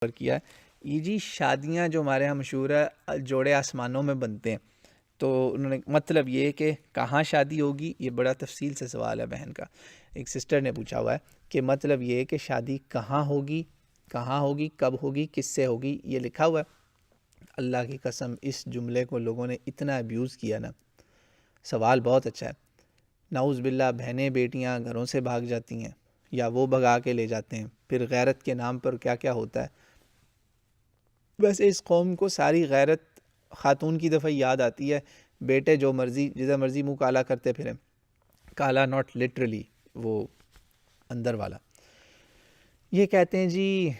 پر کیا ہے یہ جی شادیاں جو ہمارے یہاں مشہور ہے جوڑے آسمانوں میں بنتے ہیں. تو انہوں نے مطلب یہ کہ کہاں شادی ہوگی، یہ بڑا تفصیل سے سوال ہے بہن کا. ایک سسٹر نے پوچھا ہوا ہے کہ مطلب یہ کہ شادی کہاں ہوگی کب ہوگی کس سے ہوگی، یہ لکھا ہوا ہے. اللہ کی قسم اس جملے کو لوگوں نے اتنا ابیوز کیا نا. سوال بہت اچھا ہے. نعوذ باللہ بہنیں بیٹیاں گھروں سے بھاگ جاتی ہیں یا وہ بھگا کے لے جاتے ہیں. پھر غیرت کے نام پر کیا کیا ہوتا ہے. ویسے اس قوم کو ساری غیرت خاتون کی دفعہ یاد آتی ہے. بیٹے جو مرضی جدھر مرضی منہ کالا کرتے پھریں. کالا ناٹ لٹرلی، وہ اندر والا. یہ کہتے ہیں جی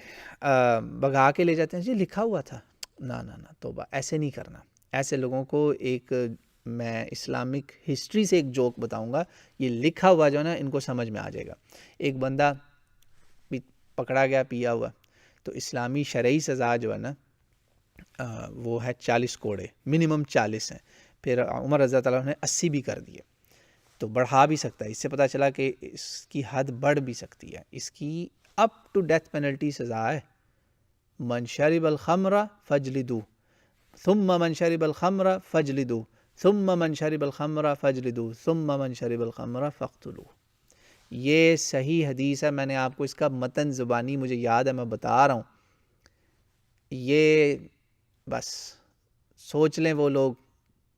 بھگا کے لے جاتے ہیں، جی لکھا ہوا تھا. نہ توبہ، ایسے نہیں کرنا. ایسے لوگوں کو ایک میں اسلامک ہسٹری سے ایک جوک بتاؤں گا. یہ لکھا ہوا جو ہے نا ان کو سمجھ میں آ جائے گا. ایک بندہ پکڑا گیا پیا ہوا، تو اسلامی شرعی سزا جو ہے نا وہ ہے 40 کوڑے، منیمم 40 ہیں. پھر عمر رضی اللہ عنہ نے 80 بھی کر دیے. تو بڑھا بھی سکتا ہے. اس سے پتہ چلا کہ اس کی حد بڑھ بھی سکتی ہے. اس کی اپ ٹو ڈیتھ پینلٹی سزا ہے. من شرب الخمر فجلدوه ثم من شرب الخمر فجلدوه ثم من شرب الخمر فجلدوه ثم من شرب الخمر فاقتلوه. یہ صحیح حدیث ہے. میں نے آپ کو اس کا متن زبانی مجھے یاد ہے، میں بتا رہا ہوں. یہ بس سوچ لیں وہ لوگ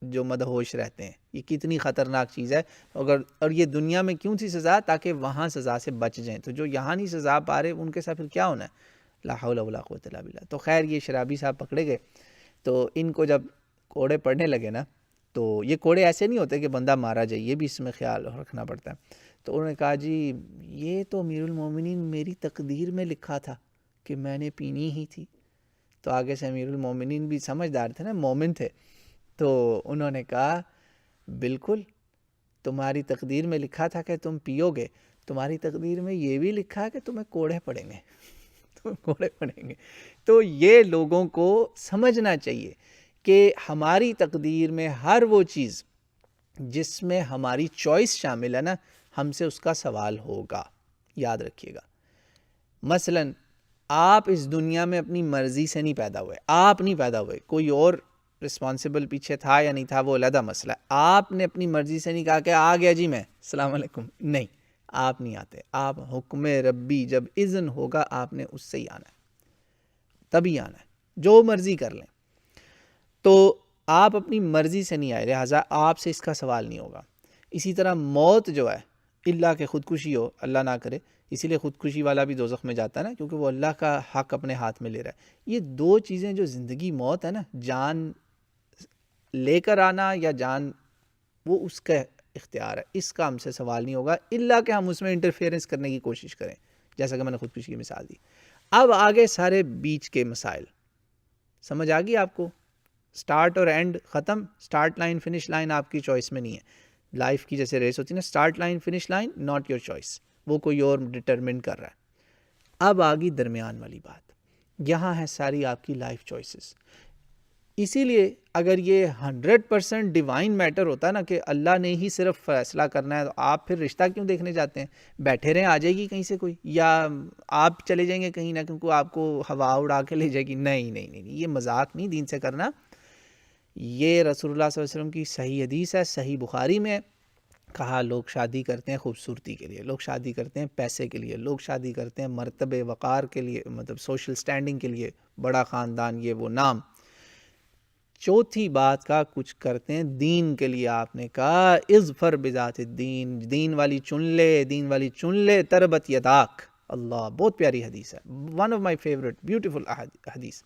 جو مدہوش رہتے ہیں یہ کتنی خطرناک چیز ہے. اور یہ دنیا میں کیوں تھی سزا؟ تاکہ وہاں سزا سے بچ جائیں. تو جو یہاں نہیں سزا پا رہے ان کے ساتھ پھر کیا ہونا ہے؟ لا حول ولا قوت الا باللہ. تو خیر یہ شرابی صاحب پکڑے گئے، تو ان کو جب کوڑے پڑنے لگے نا، تو یہ کوڑے ایسے نہیں ہوتے کہ بندہ مارا جائے، یہ بھی اس میں خیال رکھنا پڑتا ہے. تو انہوں نے کہا جی یہ تو امیر المومنین میری تقدیر میں لکھا تھا کہ میں نے پینی ہی تھی. تو آگے سے امیر المومنین بھی سمجھدار تھے نا، مومن تھے. تو انہوں نے کہا بالکل تمہاری تقدیر میں لکھا تھا کہ تم پیو گے، تمہاری تقدیر میں یہ بھی لکھا ہے کہ تمہیں کوڑے پڑیں گے. تمہیں کوڑے پڑیں گے. تو یہ لوگوں کو سمجھنا چاہیے کہ ہماری تقدیر میں ہر وہ چیز جس میں ہماری چوائس شامل ہے نا، ہم سے اس کا سوال ہوگا. یاد رکھیے گا. مثلا آپ اس دنیا میں اپنی مرضی سے نہیں پیدا ہوئے، آپ نہیں پیدا ہوئے، کوئی اور رسپانسبل پیچھے تھا یا نہیں تھا وہ علیحدہ مسئلہ ہے. آپ نے اپنی مرضی سے نہیں کہا کہ آ گیا جی میں السلام علیکم، نہیں، آپ نہیں آتے. آپ حکم ربی جب اذن ہوگا آپ نے اس سے ہی آنا ہے، تبھی آنا ہے، جو مرضی کر لیں. تو آپ اپنی مرضی سے نہیں آئے، لہٰذا آپ سے اس کا سوال نہیں ہوگا. اسی طرح موت جو ہے، اللہ کہ خودکشی ہو، اللہ نہ کرے، اسی لیے خودکشی والا بھی دوزخ میں جاتا ہے نا، کیونکہ وہ اللہ کا حق اپنے ہاتھ میں لے رہا ہے. یہ دو چیزیں جو زندگی موت ہے نا، جان لے کر آنا یا جان، وہ اس کا اختیار ہے. اس کا ہم سے سوال نہیں ہوگا الا کہ ہم اس میں انٹرفیئرنس کرنے کی کوشش کریں، جیسا کہ میں نے خودکشی کی مثال دی. اب آگے سارے بیچ کے مسائل سمجھ آ گئی آپ کو. سٹارٹ اور اینڈ ختم. سٹارٹ لائن فنش لائن آپ کی چوائس میں نہیں ہے. لائف کی جیسے ریس ہوتی ہے نا، start line finish line not your choice, وہ کوئی اور ڈٹرمن کر رہا ہے. اب آگئی درمیان والی بات، یہاں ہے ساری آپ کی لائف چوائسز. اسی لیے اگر یہ 100% ڈیوائن میٹر ہوتا ہے نا کہ اللہ نے ہی صرف فیصلہ کرنا ہے، تو آپ پھر رشتہ کیوں دیکھنے جاتے ہیں؟ بیٹھے رہیں، آ جائے گی کہیں سے کوئی، یا آپ چلے جائیں گے کہیں نہ کیونکہ آپ کو ہوا اڑا کے لے جائے گی. نہیں، یہ مذاق نہیں دین سے کرنا. یہ رسول اللہ صلی اللہ علیہ وسلم کی صحیح حدیث ہے، صحیح بخاری میں کہا لوگ شادی کرتے ہیں خوبصورتی کے لیے، لوگ شادی کرتے ہیں پیسے کے لیے، لوگ شادی کرتے ہیں مرتبے وقار کے لیے، مطلب سوشل سٹینڈنگ کے لیے، بڑا خاندان، یہ وہ نام. چوتھی بات کا کچھ کرتے ہیں دین کے لیے. آپ نے کہا اظفر بذات الدین، دین والی چن لے تربت یداک. اللہ، بہت پیاری حدیث ہے، one of my favourite beautiful حدیث.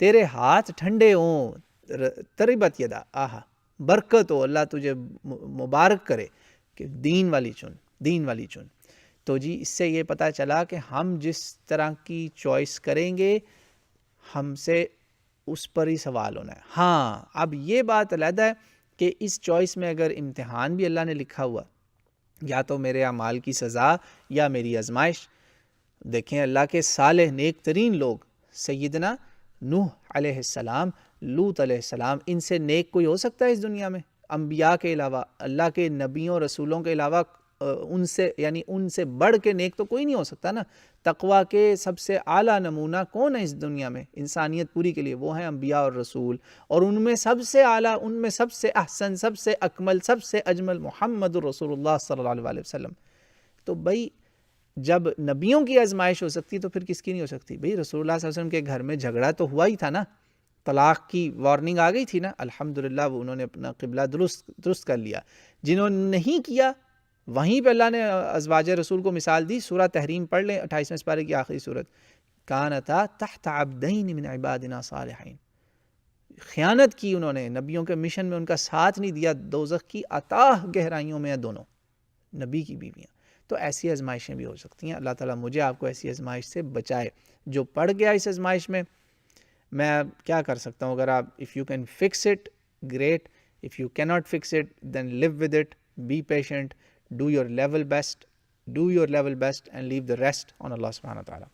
تیرے ہاتھ ٹھنڈے ہوں، تربت یدا، آہا برکت ہو، اللہ تجھے مبارک کرے کہ دین والی چن. تو جی اس سے یہ پتہ چلا کہ ہم جس طرح کی چوائس کریں گے ہم سے اس پر ہی سوال ہونا ہے. ہاں اب یہ بات علیحدہ ہے کہ اس چوائس میں اگر امتحان بھی اللہ نے لکھا ہوا، یا تو میرے اعمال کی سزا یا میری آزمائش. دیکھیں اللہ کے صالح نیک ترین لوگ، سیدنا نوح علیہ السلام، لوط علیہ السلام، ان سے نیک کوئی ہو سکتا ہے اس دنیا میں؟ انبیاء کے علاوہ، اللہ کے نبیوں رسولوں کے علاوہ ان سے یعنی ان سے بڑھ کے نیک تو کوئی نہیں ہو سکتا نا. تقویٰ کے سب سے اعلیٰ نمونہ کون ہے اس دنیا میں انسانیت پوری کے لیے؟ وہ ہیں انبیاء اور رسول. اور ان میں سب سے اعلیٰ، ان میں سب سے احسن، سب سے اکمل، سب سے اجمل محمد رسول اللہ صلی اللہ علیہ وسلم. تو بھائی جب نبیوں کی آزمائش ہو سکتی تو پھر کس کی نہیں ہو سکتی؟ بھائی رسول اللہ صلی اللہ علیہ وسلم کے گھر میں جھگڑا تو ہوا ہی تھا نا، طلاق کی وارننگ آ گئی تھی نا. الحمدللہ وہ انہوں نے اپنا قبلہ درست کر لیا. جنہوں نے نہیں کیا وہیں پہ اللہ نے ازواج رسول کو مثال دی. سورہ تحریم پڑھ لیں 28ویں سپارے کی آخری سورت. کانتا تحت عبدین من عبادنا صالحین. خیانت کی انہوں نے، نبیوں کے مشن میں ان کا ساتھ نہیں دیا. دوزخ کی اتاہ گہرائیوں میں ہیں دونوں نبی کی بیویاں. تو ایسی آزمائشیں بھی ہو سکتی ہیں. اللہ تعالیٰ مجھے آپ کو ایسی آزمائش سے بچائے. جو پڑ گیا اس آزمائش میں کیا کر سکتا ہوں؟ اگر آپ if you can fix it great, if you cannot fix it then live with it, be patient, do your level best and leave the rest on Allah subhanahu wa ta'ala.